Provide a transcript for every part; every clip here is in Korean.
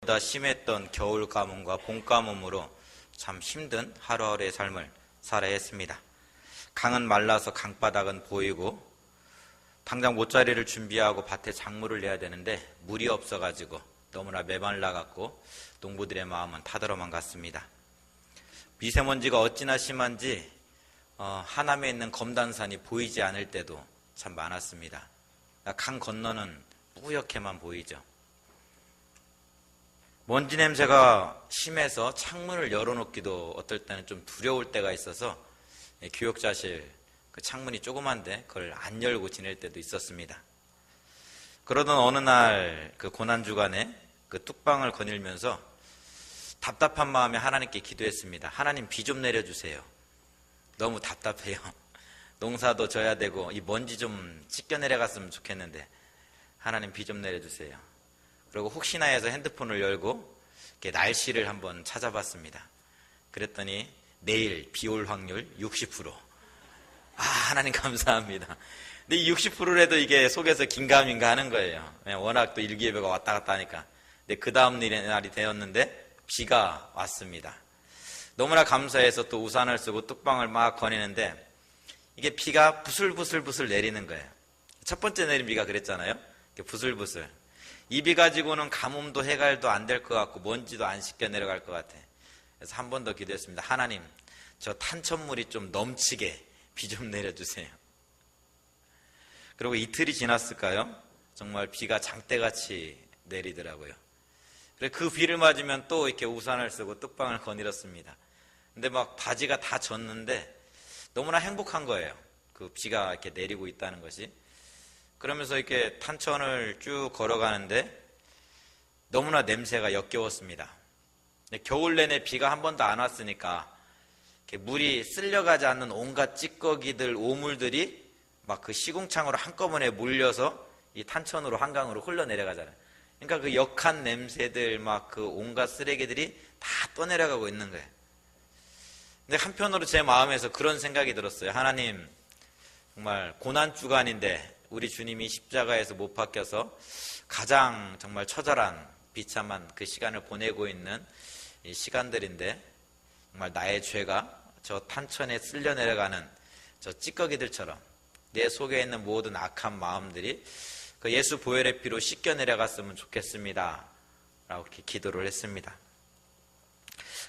보다 심했던 겨울 가뭄과 봄 가뭄으로 참 힘든 하루하루의 삶을 살아야 했습니다. 강은 말라서 강바닥은 보이고 당장 모짜리를 준비하고 밭에 작물을 내야 되는데 물이 없어가지고 너무나 메말라갖고 농부들의 마음은 타들어만 갔습니다. 미세먼지가 어찌나 심한지 하남에 있는 검단산이 보이지 않을 때도 참 많았습니다. 강 건너는 뿌옇게만 보이죠. 먼지 냄새가 심해서 창문을 열어놓기도 어떨 때는 좀 두려울 때가 있어서 교육자실 그 창문이 조그만데 그걸 안 열고 지낼 때도 있었습니다. 그러던 어느 날 그 고난주간에 그 뚝방을 거닐면서 답답한 마음에 하나님께 기도했습니다. 하나님, 비 좀 내려주세요. 너무 답답해요. 농사도 져야 되고 이 먼지 좀 찢겨 내려갔으면 좋겠는데 하나님, 비 좀 내려주세요. 그리고 혹시나 해서 핸드폰을 열고 이렇게 날씨를 한번 찾아봤습니다. 그랬더니 내일 비 올 확률 60%. 하나님 감사합니다. 근데 이 60%라도 이게 속에서 긴가민가 하는 거예요. 워낙 또 일기예보가 왔다 갔다 하니까. 근데 그 다음 날이 되었는데 비가 왔습니다. 너무나 감사해서 또 우산을 쓰고 뚝방을 막 거니는데 이게 비가 부슬부슬 내리는 거예요. 첫 번째 내린 비가 그랬잖아요. 부슬부슬. 이 비 가지고는 가뭄도 해갈도 안 될 것 같고 먼지도 안 씻겨 내려갈 것 같아. 그래서 한 번 더 기도했습니다. 하나님, 저 탄천물이 좀 넘치게 비 좀 내려주세요. 그리고 이틀이 지났을까요? 정말 비가 장대같이 내리더라고요. 그래서 그 비를 맞으면 또 이렇게 우산을 쓰고 뚝방을 거닐었습니다. 근데 막 바지가 다 젖는데 너무나 행복한 거예요. 그 비가 이렇게 내리고 있다는 것이. 그러면서 이렇게 탄천을 쭉 걸어가는데 너무나 냄새가 역겨웠습니다. 겨울 내내 비가 한 번도 안 왔으니까 물이 쓸려가지 않는 온갖 찌꺼기들, 오물들이 막 그 시궁창으로 한꺼번에 몰려서 이 탄천으로 한강으로 흘러내려가잖아요. 그러니까 그 역한 냄새들, 막 그 온갖 쓰레기들이 다 떠내려가고 있는 거예요. 근데 한편으로 제 마음에서 그런 생각이 들었어요. 하나님, 정말 고난주간인데 우리 주님이 십자가에서 못 박혀서 가장 정말 처절한 비참한 그 시간을 보내고 있는 이 시간들인데 정말 나의 죄가 저 탄천에 쓸려 내려가는 저 찌꺼기들처럼 내 속에 있는 모든 악한 마음들이 그 예수 보혈의 피로 씻겨 내려갔으면 좋겠습니다. 라고 이렇게 기도를 했습니다.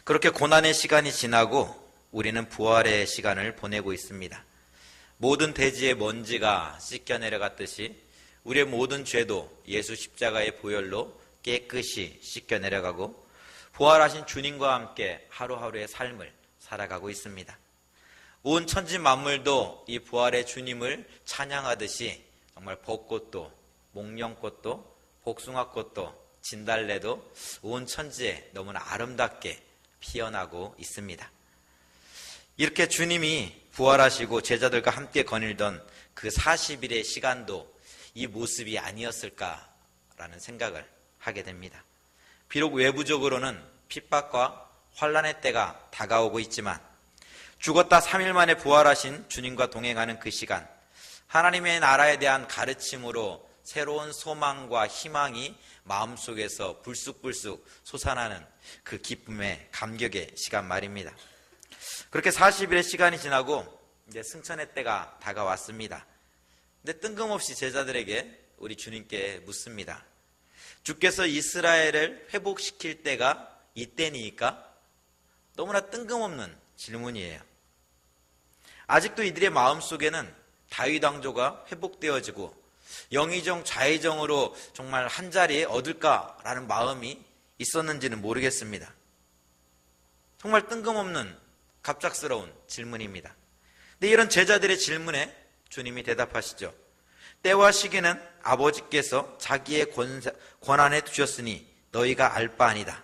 그렇게 고난의 시간이 지나고 우리는 부활의 시간을 보내고 있습니다. 모든 대지의 먼지가 씻겨 내려갔듯이 우리의 모든 죄도 예수 십자가의 보혈로 깨끗이 씻겨 내려가고 부활하신 주님과 함께 하루하루의 삶을 살아가고 있습니다. 온 천지 만물도 이 부활의 주님을 찬양하듯이 정말 벚꽃도 목련꽃도 복숭아꽃도 진달래도 온 천지에 너무나 아름답게 피어나고 있습니다. 이렇게 주님이 부활하시고 제자들과 함께 거닐던 그 40일의 시간도 이 모습이 아니었을까라는 생각을 하게 됩니다. 비록 외부적으로는 핍박과 환난의 때가 다가오고 있지만 죽었다 3일 만에 부활하신 주님과 동행하는 그 시간, 하나님의 나라에 대한 가르침으로 새로운 소망과 희망이 마음속에서 불쑥불쑥 솟아나는 그 기쁨의 감격의 시간 말입니다. 그렇게 40일의 시간이 지나고 이제 승천의 때가 다가왔습니다. 근데 뜬금없이 제자들에게 우리 주님께 묻습니다. 주께서 이스라엘을 회복시킬 때가 이때니까? 너무나 뜬금없는 질문이에요. 아직도 이들의 마음속에는 다윗 왕조가 회복되어지고 영의정 좌의정으로 정말 한 자리에 얻을까라는 마음이 있었는지는 모르겠습니다. 정말 뜬금없는 갑작스러운 질문입니다. 근데 이런 제자들의 질문에 주님이 대답하시죠. 때와 시기는 아버지께서 자기의 권한에 두셨으니 너희가 알 바 아니다.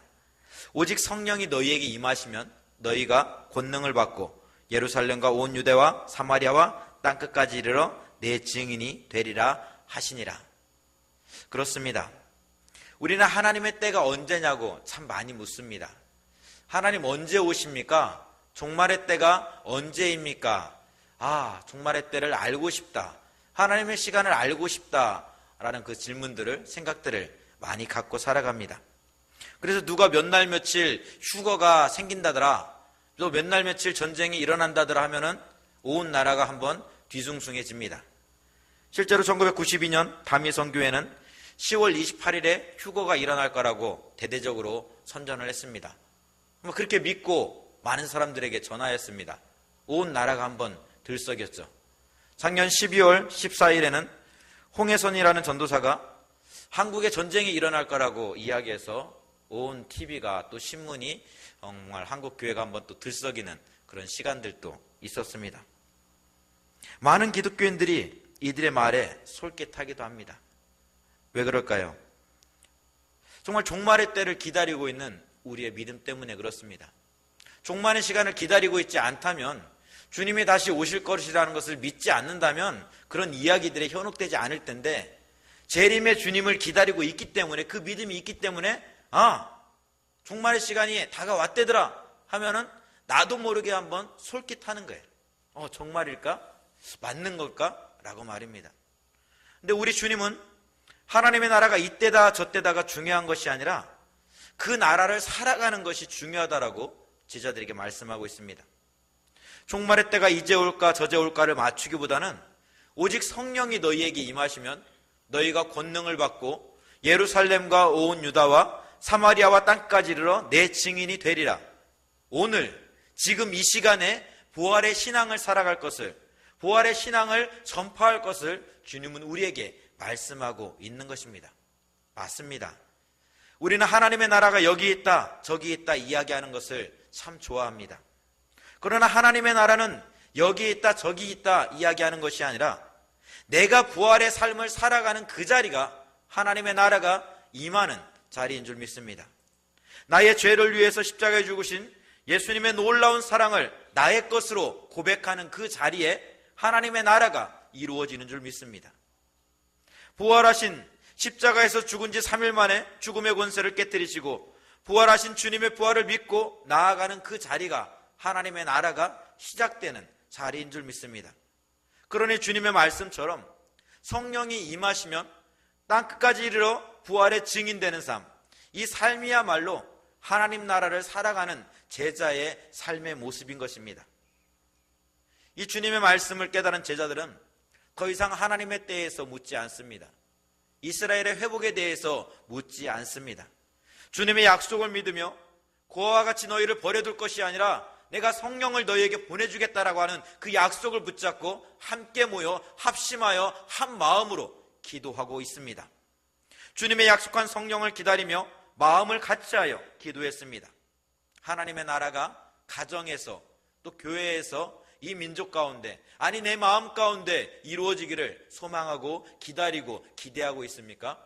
오직 성령이 너희에게 임하시면 너희가 권능을 받고 예루살렘과 온 유대와 사마리아와 땅끝까지 이르러 내 증인이 되리라 하시니라. 그렇습니다. 우리는 하나님의 때가 언제냐고 참 많이 묻습니다. 하나님 언제 오십니까? 종말의 때가 언제입니까? 종말의 때를 알고 싶다. 하나님의 시간을 알고 싶다라는 그 질문들을, 생각들을 많이 갖고 살아갑니다. 그래서 누가 몇 날 며칠 휴거가 생긴다더라, 또 몇 날 며칠 전쟁이 일어난다더라 하면은 온 나라가 한번 뒤숭숭해집니다. 실제로 1992년 다미성교회는 10월 28일에 휴거가 일어날 거라고 대대적으로 선전을 했습니다. 그렇게 믿고 많은 사람들에게 전하였습니다. 온 나라가 한번 들썩였죠. 작년 12월 14일에는 홍혜선이라는 전도사가 한국에 전쟁이 일어날 거라고 이야기해서 온 TV가 또 신문이 정말 한국 교회가 한번 또 들썩이는 그런 시간들도 있었습니다. 많은 기독교인들이 이들의 말에 솔깃하기도 합니다. 왜 그럴까요? 정말 종말의 때를 기다리고 있는 우리의 믿음 때문에 그렇습니다. 종말의 시간을 기다리고 있지 않다면, 주님이 다시 오실 것이라는 것을 믿지 않는다면 그런 이야기들에 현혹되지 않을 텐데, 재림의 주님을 기다리고 있기 때문에, 그 믿음이 있기 때문에 종말의 시간이 다가왔대더라 하면은 나도 모르게 한번 솔깃하는 거예요. 정말일까? 맞는 걸까? 라고 말입니다. 근데 우리 주님은 하나님의 나라가 이때다 저때다가 중요한 것이 아니라 그 나라를 살아가는 것이 중요하다라고 제자들에게 말씀하고 있습니다. 종말의 때가 이제 올까 저제 올까를 맞추기보다는 오직 성령이 너희에게 임하시면 너희가 권능을 받고 예루살렘과 온 유다와 사마리아와 땅까지 이르러 내 증인이 되리라. 오늘 지금 이 시간에 부활의 신앙을 살아갈 것을, 부활의 신앙을 전파할 것을 주님은 우리에게 말씀하고 있는 것입니다. 맞습니다. 우리는 하나님의 나라가 여기 있다 저기 있다 이야기하는 것을 참 좋아합니다. 그러나 하나님의 나라는 여기 있다 저기 있다 이야기하는 것이 아니라 내가 부활의 삶을 살아가는 그 자리가 하나님의 나라가 임하는 자리인 줄 믿습니다. 나의 죄를 위해서 십자가에 죽으신 예수님의 놀라운 사랑을 나의 것으로 고백하는 그 자리에 하나님의 나라가 이루어지는 줄 믿습니다. 부활하신, 십자가에서 죽은 지 3일 만에 죽음의 권세를 깨뜨리시고 부활하신 주님의 부활을 믿고 나아가는 그 자리가 하나님의 나라가 시작되는 자리인 줄 믿습니다. 그러니 주님의 말씀처럼 성령이 임하시면 땅끝까지 이르러 부활의 증인되는 삶, 이 삶이야말로 하나님 나라를 살아가는 제자의 삶의 모습인 것입니다. 이 주님의 말씀을 깨달은 제자들은 더 이상 하나님의 때에서 묻지 않습니다. 이스라엘의 회복에 대해서 묻지 않습니다. 주님의 약속을 믿으며 고아와 같이 너희를 버려둘 것이 아니라 내가 성령을 너희에게 보내주겠다라고 하는 그 약속을 붙잡고 함께 모여 합심하여 한 마음으로 기도하고 있습니다. 주님의 약속한 성령을 기다리며 마음을 같이하여 기도했습니다. 하나님의 나라가 가정에서 또 교회에서 이 민족 가운데, 아니 내 마음 가운데 이루어지기를 소망하고 기다리고 기대하고 있습니까?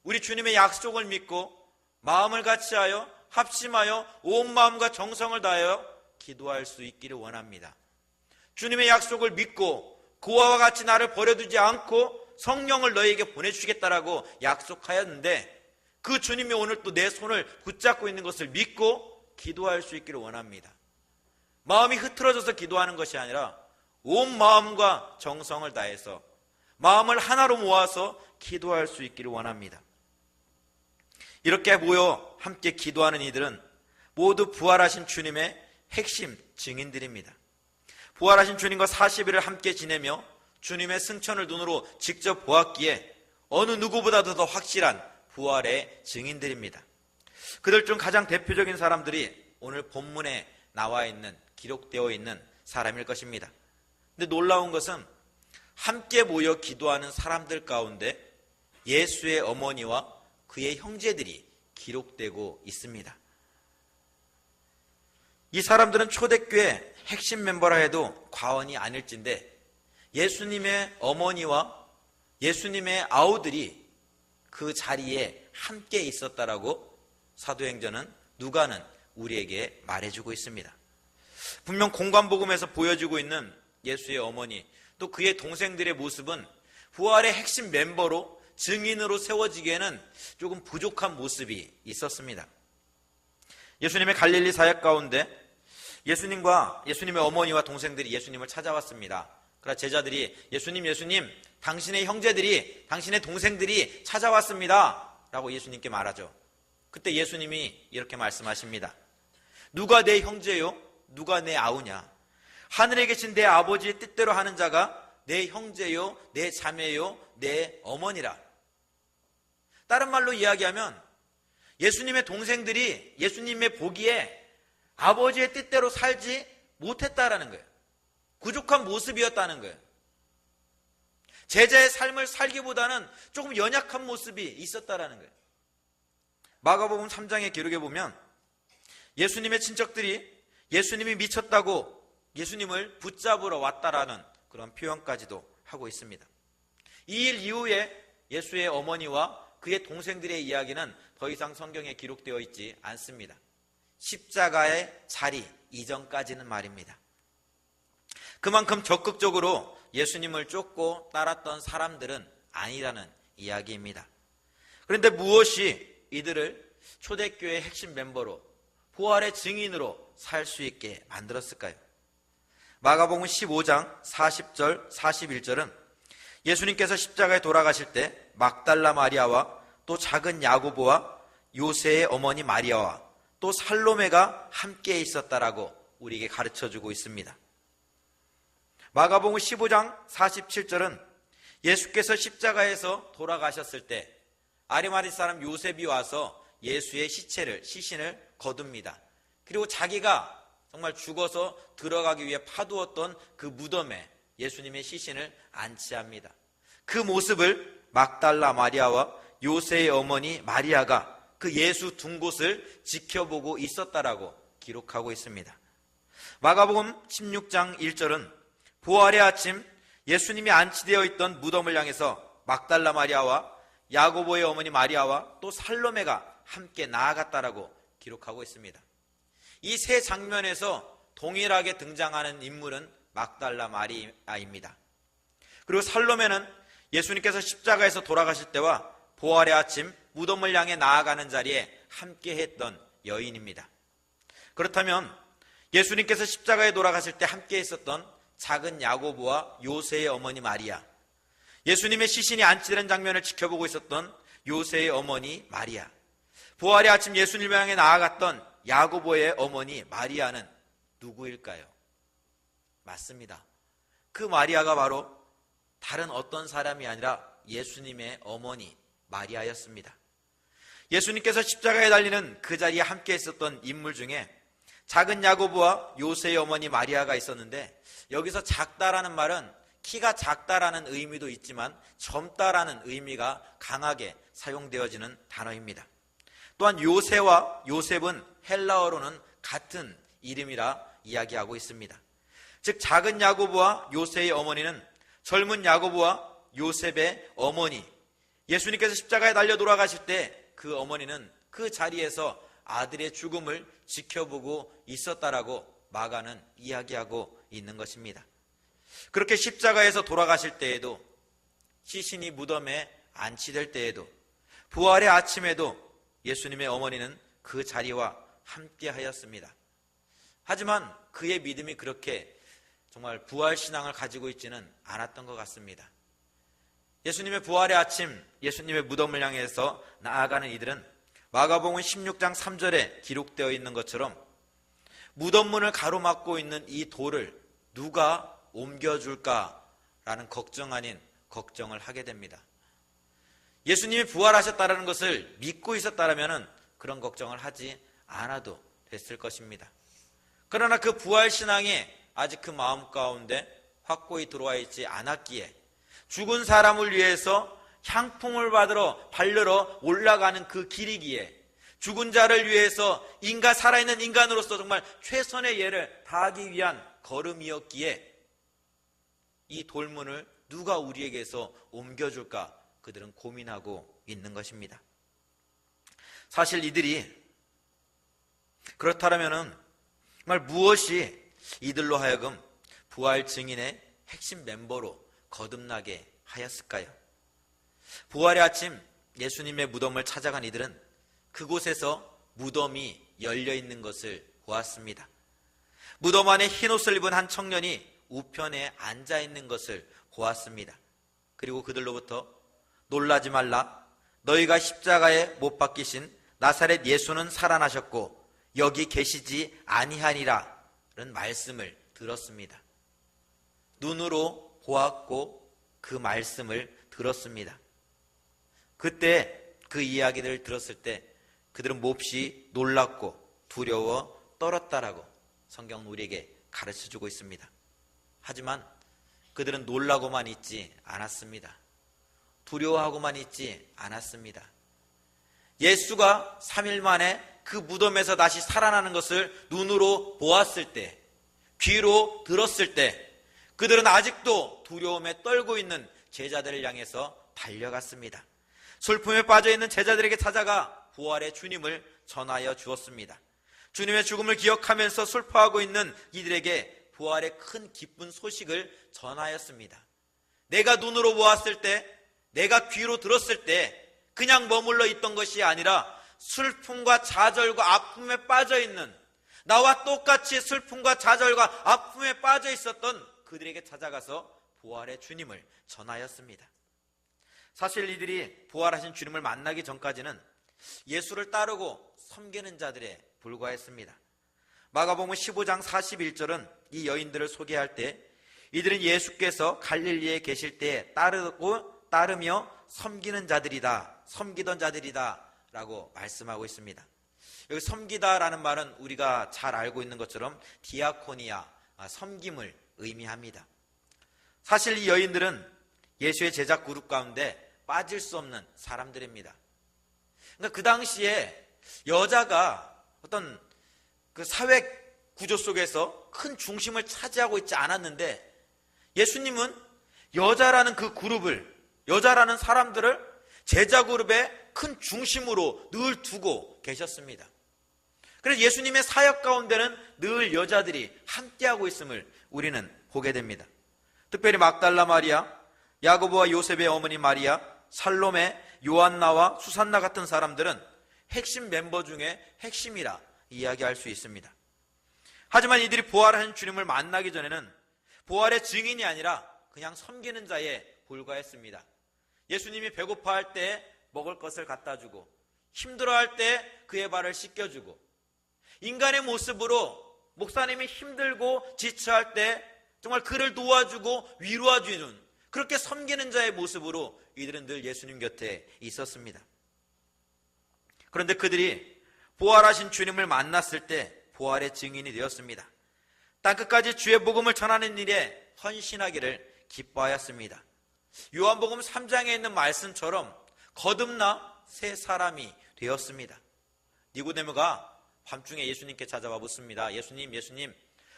우리 주님의 약속을 믿고 마음을 같이하여 합심하여 온 마음과 정성을 다하여 기도할 수 있기를 원합니다. 주님의 약속을 믿고 고아와 같이 나를 버려두지 않고 성령을 너희에게 보내주시겠다라고 약속하였는데 그 주님이 오늘 또 내 손을 붙잡고 있는 것을 믿고 기도할 수 있기를 원합니다. 마음이 흐트러져서 기도하는 것이 아니라 온 마음과 정성을 다해서 마음을 하나로 모아서 기도할 수 있기를 원합니다. 이렇게 모여 함께 기도하는 이들은 모두 부활하신 주님의 핵심 증인들입니다. 부활하신 주님과 40일을 함께 지내며 주님의 승천을 눈으로 직접 보았기에 어느 누구보다도 더 확실한 부활의 증인들입니다. 그들 중 가장 대표적인 사람들이 오늘 본문에 나와 있는, 기록되어 있는 사람일 것입니다. 근데 놀라운 것은 함께 모여 기도하는 사람들 가운데 예수의 어머니와 그의 형제들이 기록되고 있습니다. 이 사람들은 초대교회 핵심 멤버라 해도 과언이 아닐진데 예수님의 어머니와 예수님의 아우들이 그 자리에 함께 있었다라고 사도행전은 누가는 우리에게 말해주고 있습니다. 분명 공관복음에서 보여주고 있는 예수의 어머니 또 그의 동생들의 모습은 부활의 핵심 멤버로 증인으로 세워지기에는 조금 부족한 모습이 있었습니다. 예수님의 갈릴리 사역 가운데 예수님과 예수님의 어머니와 동생들이 예수님을 찾아왔습니다. 그러나 제자들이 예수님 당신의 형제들이, 당신의 동생들이 찾아왔습니다 라고 예수님께 말하죠. 그때 예수님이 이렇게 말씀하십니다. 누가 내 형제요? 누가 내 아우냐? 하늘에 계신 내 아버지의 뜻대로 하는 자가 내 형제요, 내 자매요, 내 어머니라. 다른 말로 이야기하면 예수님의 동생들이 예수님의 보기에 아버지의 뜻대로 살지 못했다라는 거예요. 부족한 모습이었다는 거예요. 제자의 삶을 살기보다는 조금 연약한 모습이 있었다라는 거예요. 마가복음 3장의 기록에 보면 예수님의 친척들이 예수님이 미쳤다고 예수님을 붙잡으러 왔다라는 그런 표현까지도 하고 있습니다. 이 일 이후에 예수의 어머니와 그의 동생들의 이야기는 더 이상 성경에 기록되어 있지 않습니다. 십자가의 자리 이전까지는 말입니다. 그만큼 적극적으로 예수님을 쫓고 따랐던 사람들은 아니라는 이야기입니다. 그런데 무엇이 이들을 초대교회의 핵심 멤버로 부활의 증인으로 살 수 있게 만들었을까요? 마가복음 15장 40절 41절은 예수님께서 십자가에 돌아가실 때 막달라 마리아와 또 작은 야고보와 요새의 어머니 마리아와 또 살로메가 함께 있었다라고 우리에게 가르쳐주고 있습니다. 마가복음 15장 47절은 예수께서 십자가에서 돌아가셨을 때 아리마디 사람 요셉이 와서 예수의 시신을 거둡니다. 그리고 자기가 정말 죽어서 들어가기 위해 파두었던 그 무덤에 예수님의 시신을 안치합니다. 그 모습을 막달라 마리아와 요새의 어머니 마리아가 그 예수 둔 곳을 지켜보고 있었다라고 기록하고 있습니다. 마가복음 16장 1절은 부활의 아침 예수님이 안치되어 있던 무덤을 향해서 막달라 마리아와 야고보의 어머니 마리아와 또 살로메가 함께 나아갔다라고 기록하고 있습니다. 이 세 장면에서 동일하게 등장하는 인물은 막달라 마리아입니다. 그리고 살로메는 예수님께서 십자가에서 돌아가실 때와 부활의 아침 무덤을 향해 나아가는 자리에 함께 했던 여인입니다. 그렇다면 예수님께서 십자가에 돌아가실 때 함께 있었던 작은 야고보와 요새의 어머니 마리아, 예수님의 시신이 안치되는 장면을 지켜보고 있었던 요새의 어머니 마리아, 부활의 아침 예수님을 향해 나아갔던 야고보의 어머니 마리아는 누구일까요? 맞습니다. 그 마리아가 바로 다른 어떤 사람이 아니라 예수님의 어머니 마리아였습니다. 예수님께서 십자가에 달리는 그 자리에 함께 있었던 인물 중에 작은 야고보와 요새의 어머니 마리아가 있었는데, 여기서 작다라는 말은 키가 작다라는 의미도 있지만 젊다라는 의미가 강하게 사용되어지는 단어입니다. 또한 요새와 요셉은 헬라어로는 같은 이름이라 이야기하고 있습니다. 즉 작은 야고보와 요새의 어머니는 젊은 야고보와 요셉의 어머니, 예수님께서 십자가에 달려 돌아가실 때 그 어머니는 그 자리에서 아들의 죽음을 지켜보고 있었다라고 마가는 이야기하고 있는 것입니다. 그렇게 십자가에서 돌아가실 때에도, 시신이 무덤에 안치될 때에도, 부활의 아침에도 예수님의 어머니는 그 자리와 함께 하였습니다. 하지만 그의 믿음이 그렇게 정말 부활신앙을 가지고 있지는 않았던 것 같습니다. 예수님의 부활의 아침, 예수님의 무덤을 향해서 나아가는 이들은 마가복음 16장 3절에 기록되어 있는 것처럼 무덤문을 가로막고 있는 이 돌을 누가 옮겨줄까라는 걱정 아닌 걱정을 하게 됩니다. 예수님이 부활하셨다는 것을 믿고 있었다면 그런 걱정을 하지 않아도 됐을 것입니다. 그러나 그 부활신앙이 아직 그 마음 가운데 확고히 들어와 있지 않았기에 죽은 사람을 위해서 향품을 바르러 올라가는 그 길이기에, 죽은 자를 위해서 살아있는 인간으로서 정말 최선의 예를 다하기 위한 걸음이었기에 이 돌문을 누가 우리에게서 옮겨줄까 그들은 고민하고 있는 것입니다. 사실 이들이 그렇다면 정말 무엇이 이들로 하여금 부활 증인의 핵심 멤버로 거듭나게 하였을까요? 부활의 아침 예수님의 무덤을 찾아간 이들은 그곳에서 무덤이 열려 있는 것을 보았습니다. 무덤 안에 흰 옷을 입은 한 청년이 우편에 앉아 있는 것을 보았습니다. 그리고 그들로부터 놀라지 말라, 너희가 십자가에 못 박히신 나사렛 예수는 살아나셨고 여기 계시지 아니하니라 라는 말씀을 들었습니다. 눈으로 보았고 그 말씀을 들었습니다. 그때 그 이야기를 들었을 때 그들은 몹시 놀랐고 두려워 떨었다라고 성경은 우리에게 가르쳐주고 있습니다. 하지만 그들은 놀라고만 있지 않았습니다. 두려워하고만 있지 않았습니다. 예수가 3일 만에 그 무덤에서 다시 살아나는 것을 눈으로 보았을 때, 귀로 들었을 때 그들은 아직도 두려움에 떨고 있는 제자들을 향해서 달려갔습니다. 슬픔에 빠져있는 제자들에게 찾아가 부활의 주님을 전하여 주었습니다. 주님의 죽음을 기억하면서 슬퍼하고 있는 이들에게 부활의 큰 기쁜 소식을 전하였습니다. 내가 눈으로 보았을 때, 내가 귀로 들었을 때 그냥 머물러 있던 것이 아니라 슬픔과 좌절과 아픔에 빠져있는, 나와 똑같이 슬픔과 좌절과 아픔에 빠져 있었던 그들에게 찾아가서 부활의 주님을 전하였습니다. 사실 이들이 부활하신 주님을 만나기 전까지는 예수를 따르고 섬기는 자들에 불과했습니다. 마가복음 15장 41절은 이 여인들을 소개할 때 이들은 예수께서 갈릴리에 계실 때 따르며 섬기는 자들이다, 섬기던 자들이다 라고 말씀하고 있습니다. 여기 섬기다라는 말은 우리가 잘 알고 있는 것처럼 디아코니아, 섬김을 의미합니다. 사실 이 여인들은 예수의 제자 그룹 가운데 빠질 수 없는 사람들입니다. 그러니까 그 당시에 여자가 어떤 그 사회 구조 속에서 큰 중심을 차지하고 있지 않았는데 예수님은 여자라는 그 그룹을, 여자라는 사람들을 제자 그룹의 큰 중심으로 늘 두고 계셨습니다. 그래서 예수님의 사역 가운데는 늘 여자들이 함께하고 있음을 우리는 보게 됩니다. 특별히 막달라 마리아, 야고보와 요셉의 어머니 마리아, 살로메, 요한나와 수산나 같은 사람들은 핵심 멤버 중에 핵심이라 이야기할 수 있습니다. 하지만 이들이 부활한 주님을 만나기 전에는 부활의 증인이 아니라 그냥 섬기는 자에 불과했습니다. 예수님이 배고파할 때 먹을 것을 갖다 주고, 힘들어할 때 그의 발을 씻겨주고, 인간의 모습으로 목사님이 힘들고 지쳐할 때 정말 그를 도와주고 위로해주는, 그렇게 섬기는 자의 모습으로 이들은 늘 예수님 곁에 있었습니다. 그런데 그들이 부활하신 주님을 만났을 때 부활의 증인이 되었습니다. 땅끝까지 주의 복음을 전하는 일에 헌신하기를 기뻐하였습니다. 요한복음 3장에 있는 말씀처럼 거듭나 새 사람이 되었습니다. 니고데모가 밤중에 예수님께 찾아와 묻습니다. 예수님,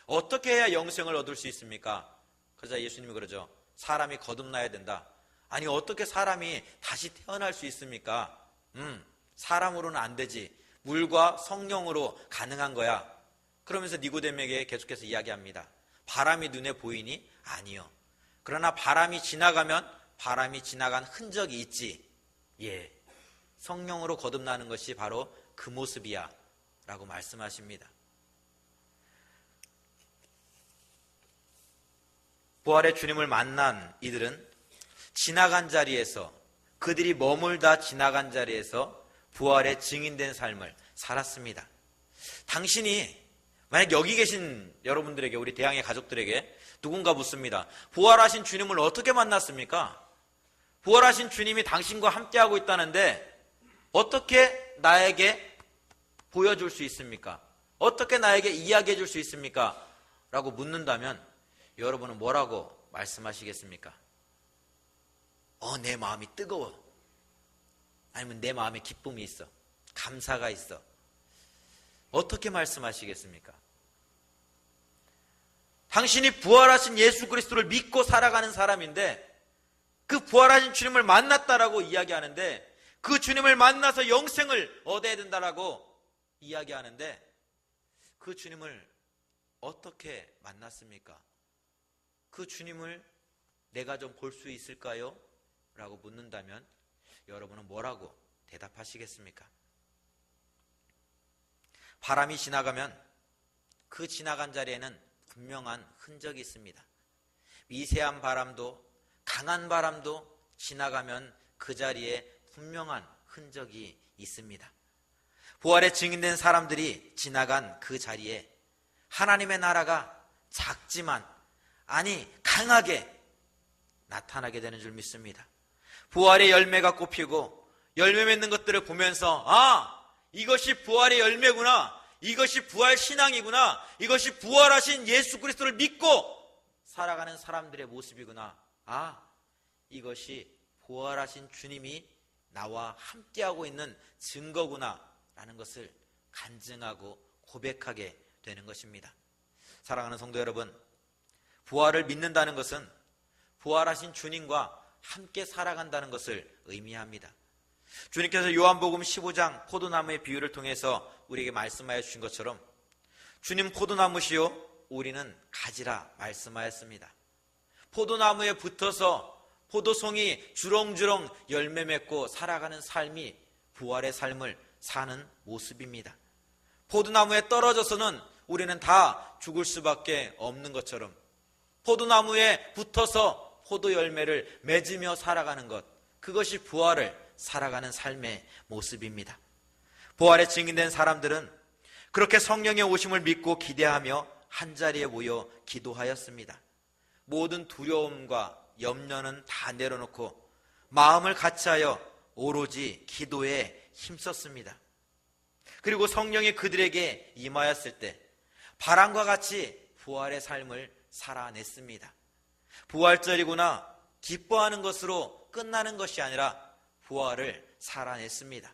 어떻게 해야 영생을 얻을 수 있습니까? 그러자 예수님이 그러죠. 사람이 거듭나야 된다. 아니, 어떻게 사람이 다시 태어날 수 있습니까? 사람으로는 안 되지. 물과 성령으로 가능한 거야. 그러면서 니고데모에게 계속해서 이야기합니다. 바람이 눈에 보이니? 아니요. 그러나 바람이 지나가면 바람이 지나간 흔적이 있지. 예, 성령으로 거듭나는 것이 바로 그 모습이야 라고 말씀하십니다. 부활의 주님을 만난 이들은 지나간 자리에서, 그들이 머물다 지나간 자리에서 부활의 증인된 삶을 살았습니다. 당신이 만약 여기 계신 여러분들에게, 우리 대항의 가족들에게 누군가 묻습니다. 부활하신 주님을 어떻게 만났습니까? 부활하신 주님이 당신과 함께하고 있다는데 어떻게 나에게 보여줄 수 있습니까? 어떻게 나에게 이야기해 줄 수 있습니까? 라고 묻는다면 여러분은 뭐라고 말씀하시겠습니까? 내 마음이 뜨거워. 아니면 내 마음에 기쁨이 있어. 감사가 있어. 어떻게 말씀하시겠습니까? 당신이 부활하신 예수 그리스도를 믿고 살아가는 사람인데 그 부활하신 주님을 만났다라고 이야기하는데, 그 주님을 만나서 영생을 얻어야 된다라고 이야기하는데 그 주님을 어떻게 만났습니까? 그 주님을 내가 좀 볼 수 있을까요? 라고 묻는다면 여러분은 뭐라고 대답하시겠습니까? 바람이 지나가면 그 지나간 자리에는 분명한 흔적이 있습니다. 미세한 바람도 강한 바람도 지나가면 그 자리에 분명한 흔적이 있습니다. 부활에 증인된 사람들이 지나간 그 자리에 하나님의 나라가 작지만, 아니 강하게 나타나게 되는 줄 믿습니다. 부활의 열매가 꼽히고 열매 맺는 것들을 보면서, 이것이 부활의 열매구나, 이것이 부활 신앙이구나, 이것이 부활하신 예수 그리스도를 믿고 살아가는 사람들의 모습이구나, 이것이 부활하신 주님이 나와 함께하고 있는 증거구나 라는 것을 간증하고 고백하게 되는 것입니다. 사랑하는 성도 여러분, 부활을 믿는다는 것은 부활하신 주님과 함께 살아간다는 것을 의미합니다. 주님께서 요한복음 15장 포도나무의 비유를 통해서 우리에게 말씀하여 주신 것처럼 주님 포도나무시요 우리는 가지라 말씀하였습니다. 포도나무에 붙어서 포도송이 주렁주렁 열매 맺고 살아가는 삶이 부활의 삶을 사는 모습입니다. 포도나무에 떨어져서는 우리는 다 죽을 수밖에 없는 것처럼 포도나무에 붙어서 포도 열매를 맺으며 살아가는 것, 그것이 부활을 살아가는 삶의 모습입니다. 부활에 증인된 사람들은 그렇게 성령의 오심을 믿고 기대하며 한자리에 모여 기도하였습니다. 모든 두려움과 염려는 다 내려놓고 마음을 같이하여 오로지 기도에 힘썼습니다. 그리고 성령이 그들에게 임하였을 때 바람과 같이 부활의 삶을 살아냈습니다. 부활절이구나 기뻐하는 것으로 끝나는 것이 아니라 부활을 살아냈습니다.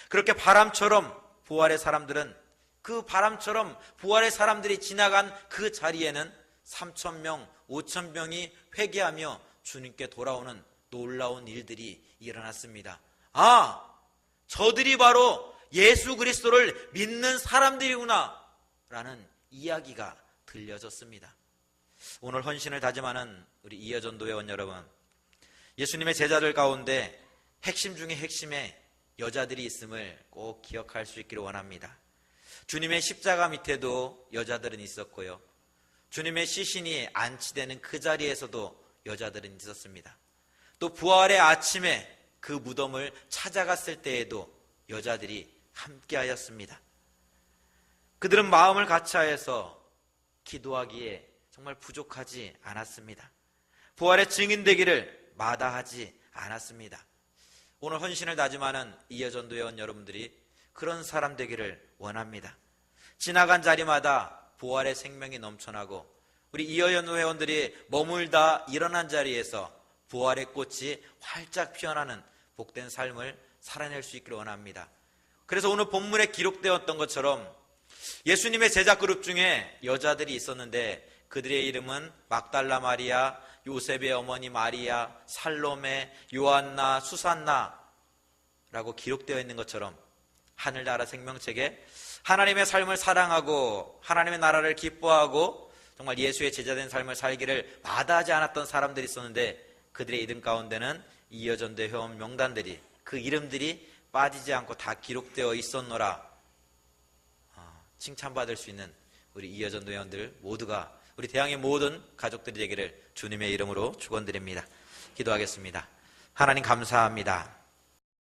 그렇게 바람처럼 부활의 사람들은, 그 바람처럼 부활의 사람들이 지나간 그 자리에는 3,000명, 5,000명이 회개하며 주님께 돌아오는 놀라운 일들이 일어났습니다. 저들이 바로 예수 그리스도를 믿는 사람들이구나 라는 이야기가 들려졌습니다. 오늘 헌신을 다짐하는 우리 이어전도 회원 여러분, 예수님의 제자들 가운데 핵심 중에 핵심의 여자들이 있음을 꼭 기억할 수 있기를 원합니다. 주님의 십자가 밑에도 여자들은 있었고요, 주님의 시신이 안치되는 그 자리에서도 여자들은 있었습니다. 또 부활의 아침에 그 무덤을 찾아갔을 때에도 여자들이 함께하였습니다. 그들은 마음을 같이하여서 기도하기에 정말 부족하지 않았습니다. 부활의 증인되기를 마다하지 않았습니다. 오늘 헌신을 다짐하는 이어전도 회원 여러분들이 그런 사람 되기를 원합니다. 지나간 자리마다 부활의 생명이 넘쳐나고 우리 이어전도 회원들이 머물다 일어난 자리에서 부활의 꽃이 활짝 피어나는 복된 삶을 살아낼 수 있기를 원합니다. 그래서 오늘 본문에 기록되었던 것처럼 예수님의 제자 그룹 중에 여자들이 있었는데 그들의 이름은 막달라 마리아, 요셉의 어머니 마리아, 살로메, 요한나, 수산나라고 기록되어 있는 것처럼 하늘나라 생명책에 하나님의 삶을 사랑하고 하나님의 나라를 기뻐하고 정말 예수의 제자된 삶을 살기를 마다하지 않았던 사람들이 있었는데 그들의 이름 가운데는 이어전대 회원 명단들이, 그 이름들이 빠지지 않고 다 기록되어 있었노라. 칭찬받을 수 있는 우리 이어전도 회원들 모두가, 우리 대항의 모든 가족들이 되기를 주님의 이름으로 축원드립니다. 기도하겠습니다. 하나님 감사합니다.